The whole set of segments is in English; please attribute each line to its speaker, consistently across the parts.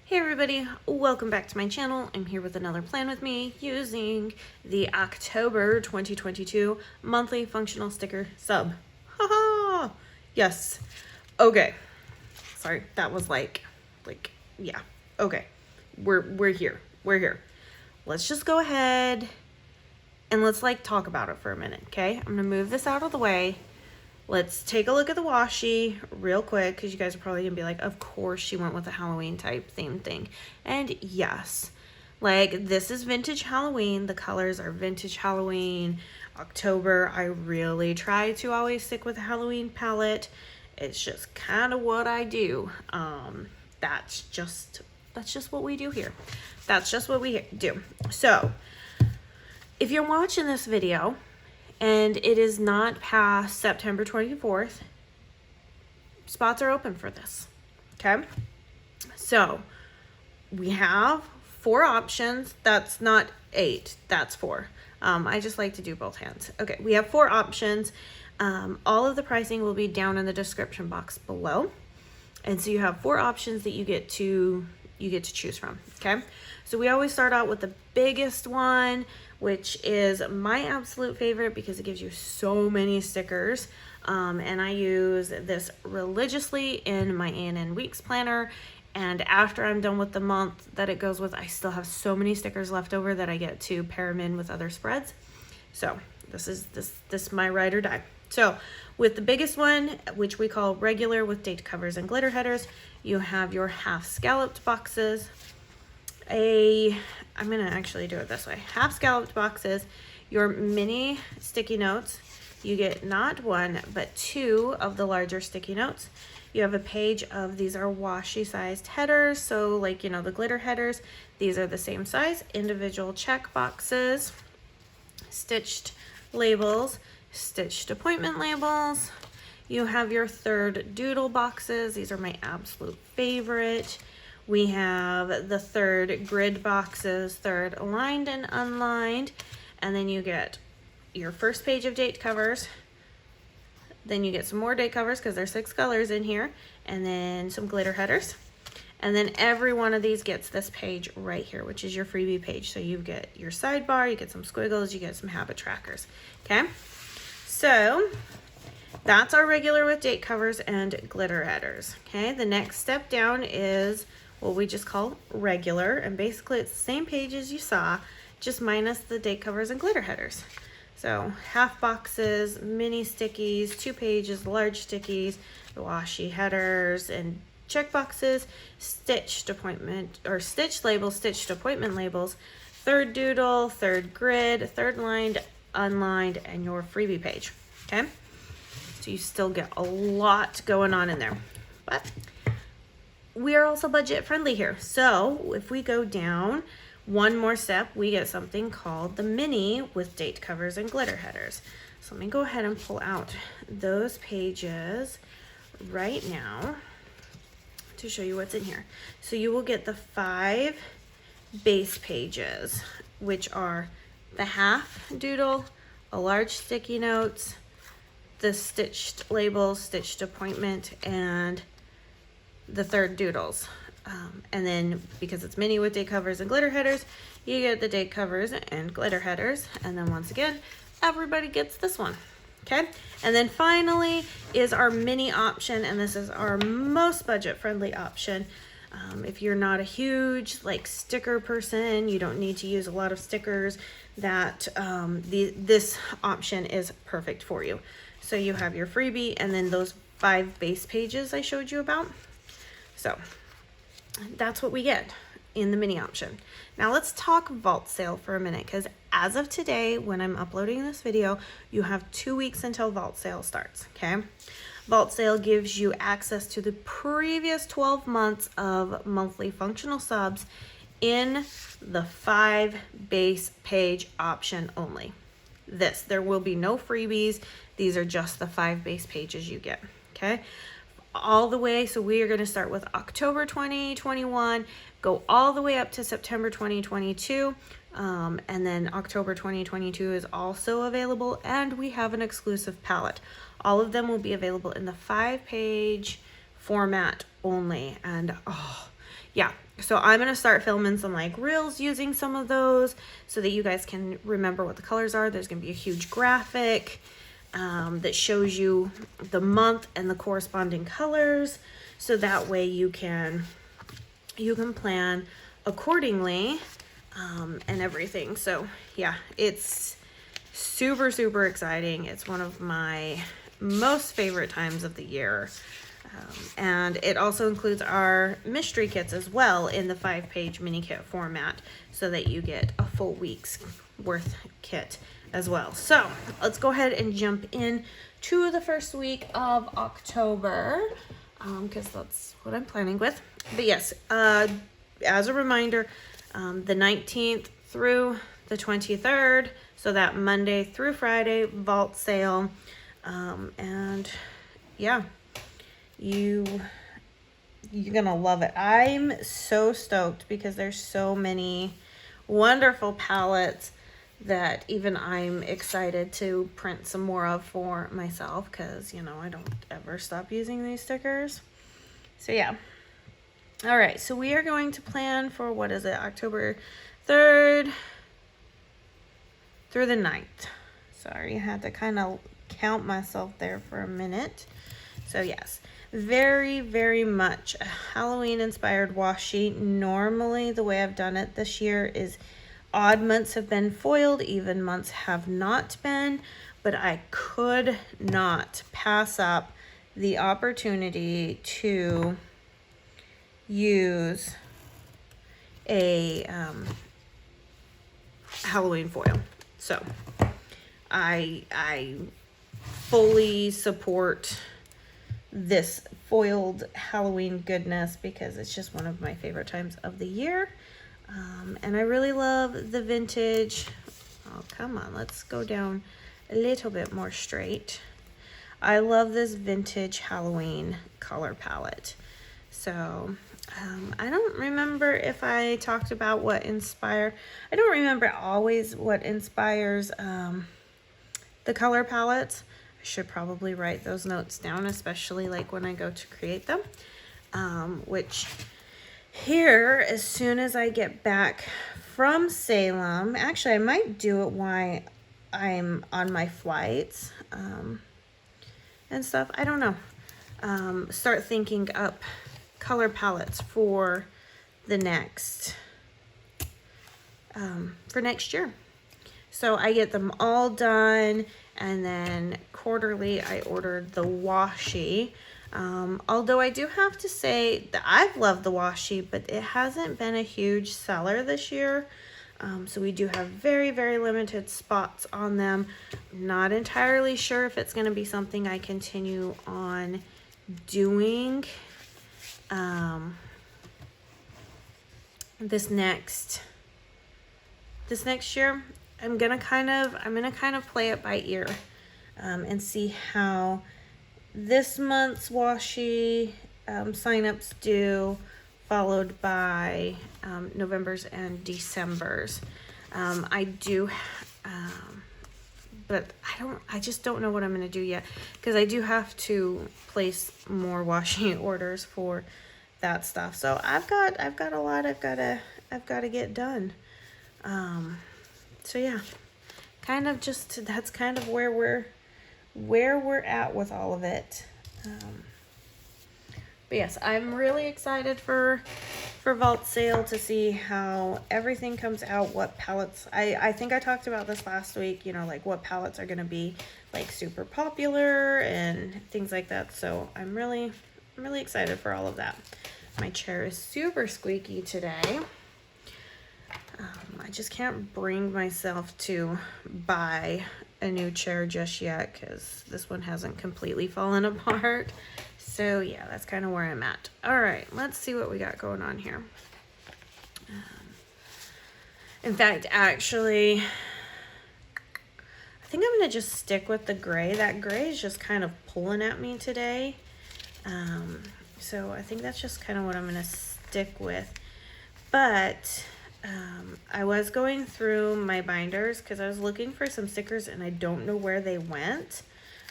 Speaker 1: Hey everybody, welcome back to my channel. I'm here with another plan with me using the October 2022 monthly functional sticker sub. Haha! Yes. Okay. Sorry, that was like yeah. Okay. We're here. We're here. Let's just go ahead and let's talk about it for a minute, okay? I'm gonna move this out of the way. Let's take a look at the washi real quick, because you guys are probably gonna be like, of course she went with a Halloween type theme thing. And yes, this is vintage Halloween. The colors are vintage Halloween. October, I really try to always stick with a Halloween palette. It's just kind of what I do. That's just what we do here. That's just what we do. So if you're watching this video and it is not past September 24th, spots are open for this, okay? So we have 4 options. That's not 8, that's 4. I just like to do both hands. Okay, we have 4 options. All of the pricing will be down in the description box below. And so you have 4 options that you get to choose from, okay? So we always start out with the biggest one, which is my absolute favorite because it gives you so many stickers. And I use this religiously in my A&N Weeks planner. And after I'm done with the month that it goes with, I still have so many stickers left over that I get to pair them in with other spreads. So this is my ride or die. So with the biggest one, which we call regular with date covers and glitter headers, you have your half scalloped boxes. I'm gonna actually do it this way. Half scalloped boxes, your mini sticky notes. You get not 1, but 2 of the larger sticky notes. You have a page of, these are washi sized headers. So the glitter headers, these are the same size, individual check boxes, stitched labels, stitched appointment labels. You have your third doodle boxes. These are my absolute favorite. We have the third grid boxes, third aligned and unlined. And then you get your first page of date covers. Then you get some more date covers because there's 6 colors in here. And then some glitter headers. And then every one of these gets this page right here, which is your freebie page. So you get your sidebar, you get some squiggles, you get some habit trackers, okay? So that's our regular with date covers and glitter headers, okay? The next step down is what we just call regular, and basically it's the same page as you saw, just minus the date covers and glitter headers. So half boxes, mini stickies, 2 pages, large stickies, the washi headers and check boxes, stitched appointment or stitched labels, stitched appointment labels, third doodle, third grid, third lined, unlined, and your freebie page, okay? So you still get a lot going on in there, but we are also budget friendly here. So if we go down one more step, we get something called the mini with date covers and glitter headers. So let me go ahead and pull out those pages right now to show you what's in here. So you will get the 5 base pages, which are the half doodle, a large sticky notes, the stitched labels, stitched appointment, and the third doodles. And then because it's mini with date covers and glitter headers, you get the date covers and glitter headers. And then once again, everybody gets this one, okay? And then finally is our mini option, and this is our most budget friendly option. If you're not a huge sticker person, you don't need to use a lot of stickers, that this option is perfect for you. So you have your freebie and then those 5 base pages I showed you about. So that's what we get in the mini option. Now let's talk vault sale for a minute, because as of today, when I'm uploading this video, you have 2 weeks until vault sale starts, okay? Vault sale gives you access to the previous 12 months of monthly functional subs in the 5 base page option only. There will be no freebies. These are just the 5 base pages you get, okay? All the way, so we are going to start with October 2021, go all the way up to September 2022, and then October 2022 is also available, and we have an exclusive palette. All of them will be available in the 5 page format only, and oh yeah, So I'm going to start filming some like reels using some of those so that you guys can remember what the colors are. There's going to be a huge graphic that shows you the month and the corresponding colors. So that way you can plan accordingly and everything. So yeah, it's super, super exciting. It's one of my most favorite times of the year. And it also includes our mystery kits as well in the 5-page mini kit format so that you get a full week's worth kit as well. So let's go ahead and jump in to the first week of October because that's what I'm planning with. But yes, as a reminder, the 19th through the 23rd, so that Monday through Friday vault sale. And yeah, you're gonna love it. I'm so stoked because there's so many wonderful palettes that even I'm excited to print some more of for myself because, you know, I don't ever stop using these stickers. So yeah. All right, so we are going to plan for, what is it, October 3rd through the 9th. Sorry, I had to kind of count myself there for a minute. So yes, very, very much a Halloween inspired washi. Normally the way I've done it this year is odd months have been foiled, even months have not been, but I could not pass up the opportunity to use a Halloween foil. So I fully support this foiled Halloween goodness because it's just one of my favorite times of the year. And I really love the vintage. Oh, come on, let's go down a little bit more straight. I love this vintage Halloween color palette. So I don't remember if I talked about what I don't remember always what inspires the color palettes. I should probably write those notes down, especially like when I go to create them, which here, as soon as I get back from Salem, actually I might do it while I'm on my flights and stuff. I don't know. Start thinking up color palettes for the next year. So I get them all done, and then quarterly I ordered the washi. Although I do have to say that I've loved the washi, but it hasn't been a huge seller this year. So we do have very, very limited spots on them. Not entirely sure if it's going to be something I continue on doing this next year. I'm gonna kind of play it by ear and see how this month's washi signups do, followed by November's and December's. But I just don't know what I'm gonna do yet because I do have to place more washi orders for that stuff. So I've got a lot I've got to get done. So yeah, that's kind of where we're at with all of it. But yes, I'm really excited for Vault Sale to see how everything comes out, what palettes. I think I talked about this last week, you know, like what palettes are going to be like super popular and things like that. So I'm really excited for all of that. My chair is super squeaky today. I just can't bring myself to buy a new chair just yet because this one hasn't completely fallen apart. So yeah, that's kind of where I'm at. All right, let's see what we got going on here. In fact, actually, I think I'm going to just stick with the gray. That gray is just kind of pulling at me today. So I think that's just kind of what I'm going to stick with. But I was going through my binders because I was looking for some stickers and I don't know where they went.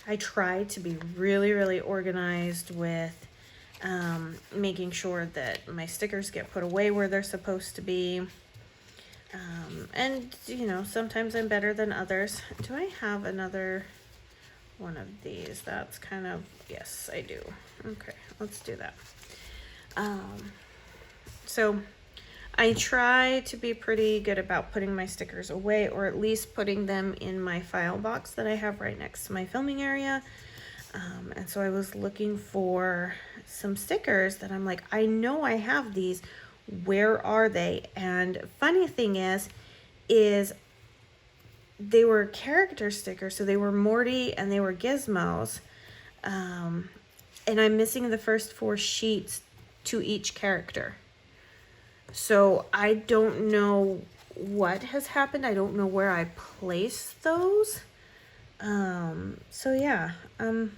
Speaker 1: I tried to be really organized with making sure that my stickers get put away where they're supposed to be. And, you know, sometimes I'm better than others. Do I have another one of these? That's kind of, yes, I do. Okay, let's do that. So I try to be pretty good about putting my stickers away, or at least putting them in my file box that I have right next to my filming area. And so I was looking for some stickers that I'm like, I know I have these. Where are they? And funny thing is they were character stickers. So they were Morty and they were Gizmos. And I'm missing the first 4 sheets to each character. So I don't know what has happened. I don't know where I placed those. So yeah, I'm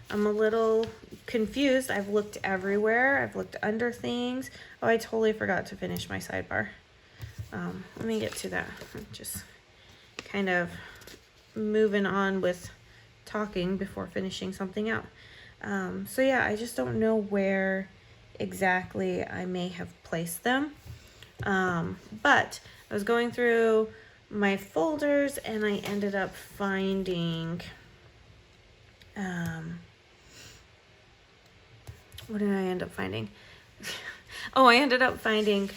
Speaker 1: a little confused. I've looked everywhere. I've looked under things. Oh, I totally forgot to finish my sidebar. Let me get to that. I'm just kind of moving on with talking before finishing something out. So yeah, I just don't know where exactly I may have placed them. But I was going through my folders and I ended up finding, what did I end up finding? Oh, I ended up finding,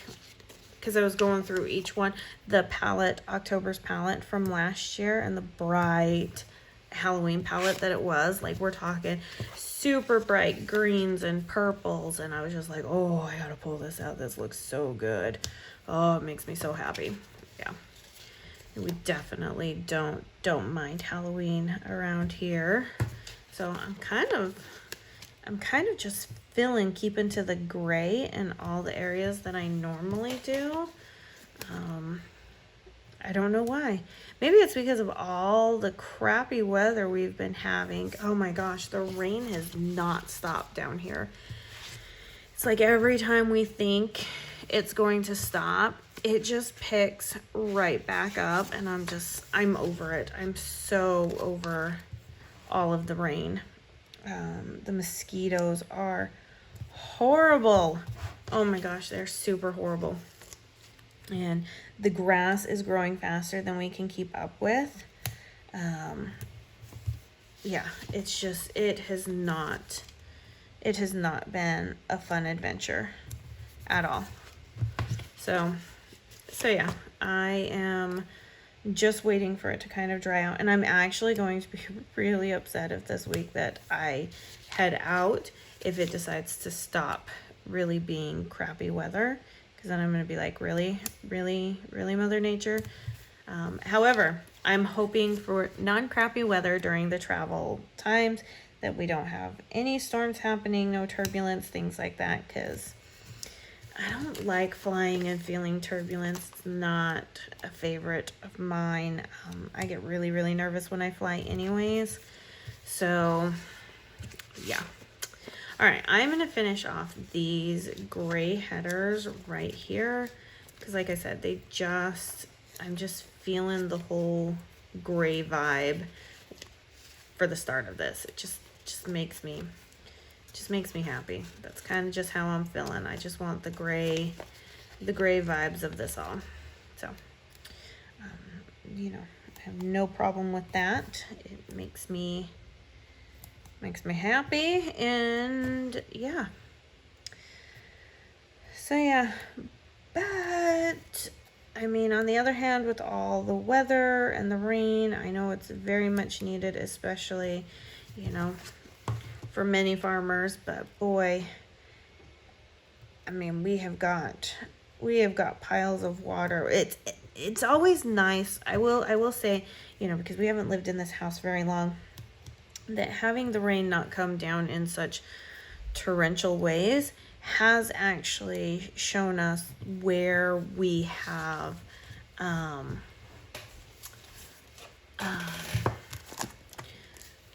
Speaker 1: because I was going through each one, the palette, October's palette from last year, and the bright Halloween palette that it was. Like, we're talking super bright greens and purples, and I was just like, oh, I gotta pull this out. This looks so good. Oh, it makes me so happy. Yeah. We definitely don't mind Halloween around here. So I'm kind of just keeping to the gray in all the areas that I normally do. I don't know why. Maybe it's because of all the crappy weather we've been having. Oh my gosh, the rain has not stopped down here. It's like every time we think it's going to stop, it just picks right back up, and I'm over it. I'm so over all of the rain. The mosquitoes are horrible. Oh my gosh, they're super horrible. And the grass is growing faster than we can keep up with. Yeah, it's just, it has not been a fun adventure at all. So yeah, I am just waiting for it to kind of dry out, and I'm actually going to be really upset if this week that I head out, if it decides to stop really being crappy weather, because then I'm going to be like, really, Mother Nature. However, I'm hoping for non-crappy weather during the travel times, that we don't have any storms happening, no turbulence, things like that, because I don't like flying and feeling turbulence. It's not a favorite of mine. I get really nervous when I fly anyways. So, yeah. All right, I'm going to finish off these gray headers right here, because like I said, I'm just feeling the whole gray vibe for the start of this. It just makes me happy. That's kind of just how I'm feeling. I just want the gray vibes of this all. So, you know, I have no problem with that. It makes me happy, and yeah. So yeah, but I mean, on the other hand, with all the weather and the rain, I know it's very much needed, especially, you know, for many farmers, but boy, I mean, we have got piles of water. It's always nice. I will say, you know, because we haven't lived in this house very long, that having the rain not come down in such torrential ways has actually shown us where we have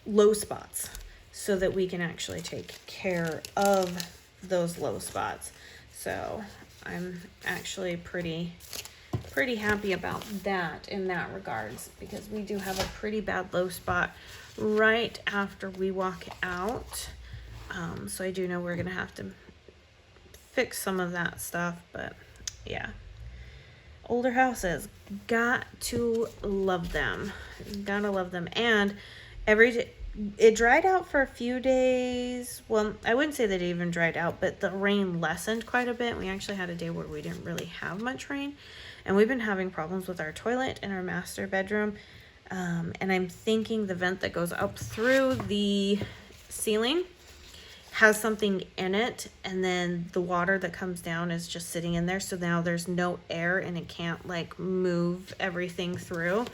Speaker 1: low spots, so that we can actually take care of those low spots. So I'm actually pretty happy about that in that regards, because we do have a pretty bad low spot right after we walk out So I do know we're gonna have to fix some of that stuff, but yeah. Older houses, got to love them. Gotta love them. And it dried out for a few days. Well, I wouldn't say that it even dried out, but the rain lessened quite a bit. We actually had a day where we didn't really have much rain, and we've been having problems with our toilet in our master bedroom. And I'm thinking the vent that goes up through the ceiling has something in it, and then the water that comes down is just sitting in there, so now there's no air and it can't like move everything through.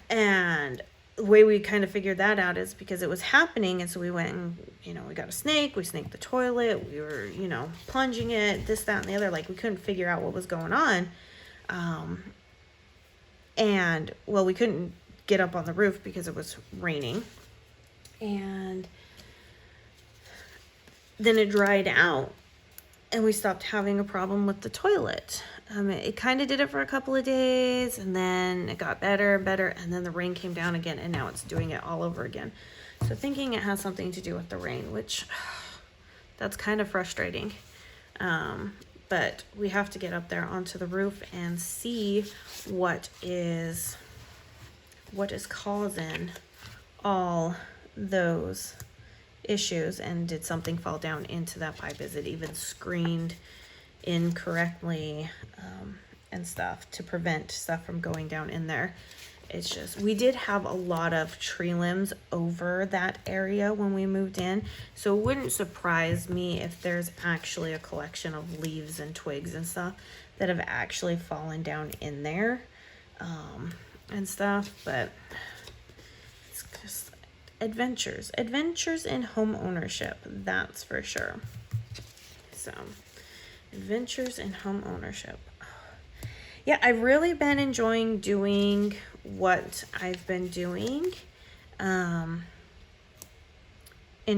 Speaker 1: And the way we kind of figured that out is because it was happening, and so we went and, you know, we got a snake, we snaked the toilet, we were, you know, plunging it, this, that, and the other, like we couldn't figure out what was going on. And well, we couldn't get up on the roof because it was raining, and then it dried out and we stopped having a problem with the toilet. It kind of did it for a couple of days, and then it got better and better, and then the rain came down again, and now it's doing it all over again. So thinking it has something to do with the rain, which that's kind of frustrating. But we have to get up there onto the roof and see what is causing all those issues, and did something fall down into that pipe? Is it even screened incorrectly, and stuff to prevent stuff from going down in there? It's just, we did have a lot of tree limbs over that area when we moved in, so it wouldn't surprise me if there's actually a collection of leaves and twigs and stuff that have actually fallen down in there, and stuff. But it's just adventures in home ownership, that's for sure. So adventures in home ownership. Yeah, I've really been enjoying doing what I've been doing, in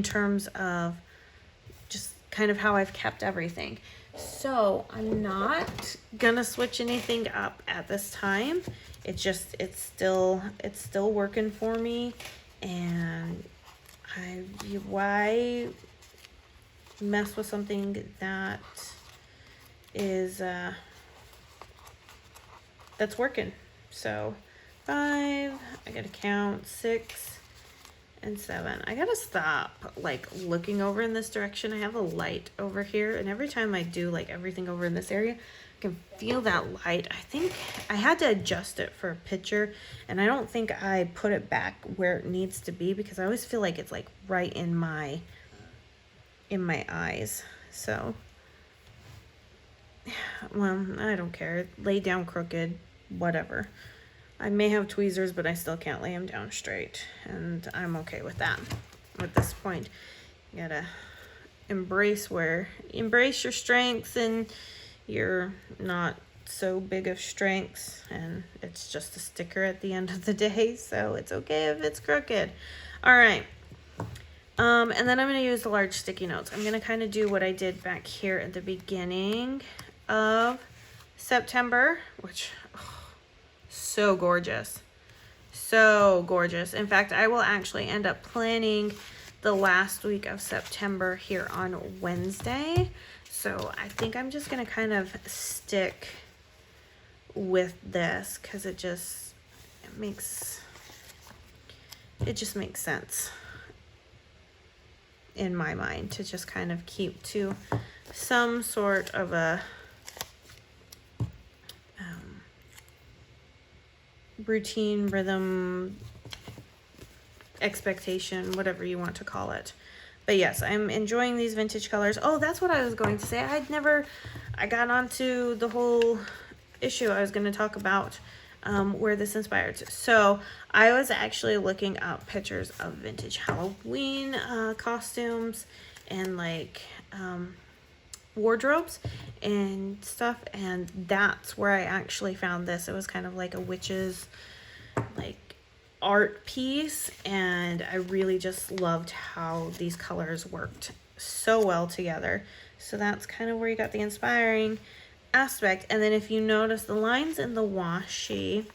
Speaker 1: terms of just kind of how I've kept everything. So I'm not gonna switch anything up at this time. It's still working for me, and why mess with something that is that's working? So 5, I gotta count 6 and 7. I gotta stop like looking over in this direction. I have a light over here, and every time I do like everything over in this area, I can feel that light. I think I had to adjust it for a picture, and I don't think I put it back where it needs to be, because I always feel like it's like right in my eyes. So well, I don't care. Lay down crooked, whatever. I may have tweezers, but I still can't lay them down straight, and I'm okay with that at this point. You gotta embrace your strengths and your not so big of strengths, and it's just a sticker at the end of the day, so it's okay if it's crooked. All right. And then I'm going to use the large sticky notes. I'm going to kind of do what I did back here at the beginning of September, which, so gorgeous. So gorgeous. In fact, I will actually end up planning the last week of September here on Wednesday. So I think I'm just going to kind of stick with this, because it just makes sense in my mind to just kind of keep to some sort of a routine, rhythm, expectation, whatever you want to call it. But yes, I'm enjoying these vintage colors. Oh, that's what I was going to say. I got onto the whole issue I was going to talk about, where this inspired. So I was actually looking up pictures of vintage Halloween costumes and like wardrobes and stuff, and that's where I actually found this. It was kind of like a witch's like art piece, and I really just loved how these colors worked so well together. So that's kind of where you got the inspiring aspect. And then if you notice, the lines in the washi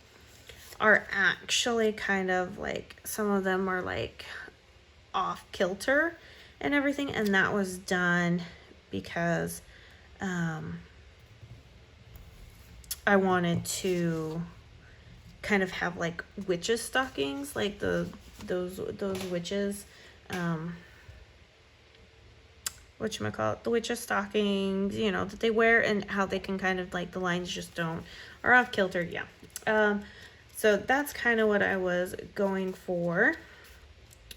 Speaker 1: are actually kind of like, some of them are like off kilter and everything, and that was done because I wanted to kind of have like witches stockings, like those witches, whatchamacallit, the witches stockings, you know, that they wear, and how they can kind of like the lines just are off kilter. Yeah. So that's kind of what I was going for.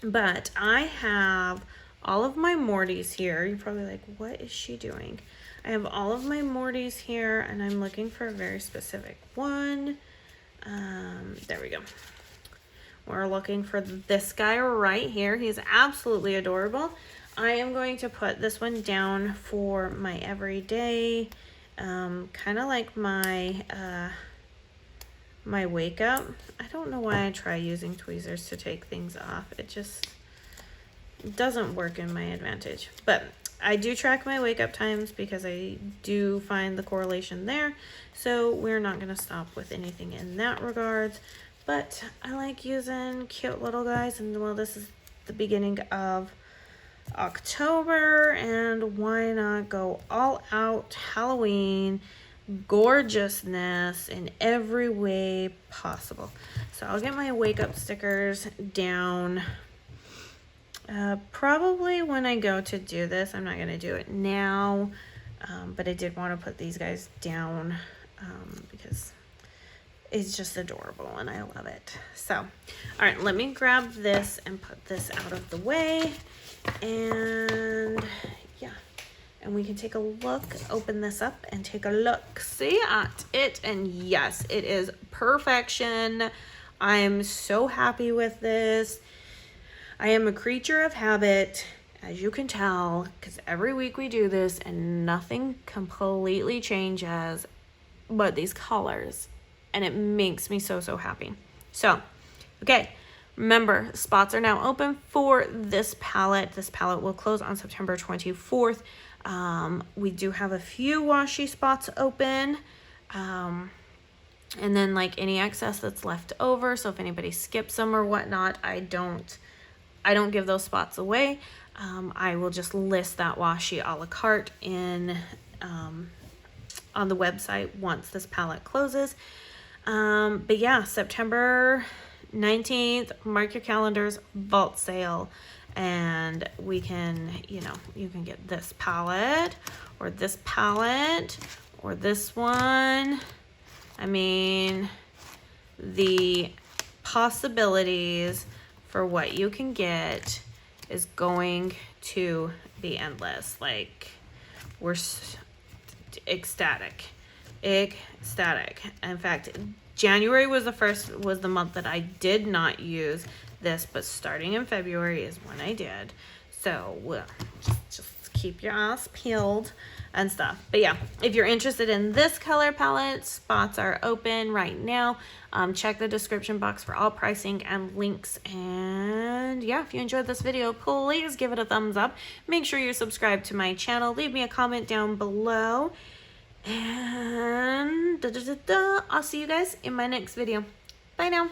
Speaker 1: But I have all of my Mortys here. You're probably like, what is she doing? I have all of my Mortys here, and I'm looking for a very specific one. There we go. We're looking for this guy right here. He's absolutely adorable. I am going to put this one down for my everyday, kind of like my my wake up. I don't know why I try using tweezers to take things off. It just doesn't work in my advantage. But I do track my wake up times because I do find the correlation there. So we're not going to stop with anything in that regards. But I like using cute little guys. And well, this is the beginning of October. And why not go all out Halloween gorgeousness in every way possible. So I'll get my wake up stickers down probably when I go to do this. I'm not going to do it now, but I did want to put these guys down because it's just adorable and I love it. So, all right, let me grab this and put this out of the way, and yeah, and we can take a look, open this up and take a look, see at it. And yes, it is perfection. I'm so happy with this. I am a creature of habit, as you can tell, because every week we do this and nothing completely changes but these colors. And it makes me so, so happy. So, okay, remember, spots are now open for this palette. This palette will close on September 24th. We do have a few washi spots open. And then like any excess that's left over. So if anybody skips them or whatnot, I don't give those spots away. I will just list that washi a la carte in on the website once this palette closes. But yeah, September 19th, mark your calendars, vault sale. And we can, you know, you can get this palette or this palette or this one. I mean, the possibilities for what you can get is going to be endless. Like, we're ecstatic. In fact, January was the month that I did not use this, but starting in February is when I did. So well, just keep your eyes peeled and stuff. But yeah, if you're interested in this color palette, spots are open right now. Check the description box for all pricing and links. And yeah, if you enjoyed this video, please give it a thumbs up. Make sure you're subscribed to my channel. Leave me a comment down below. And I'll see you guys in my next video. Bye now.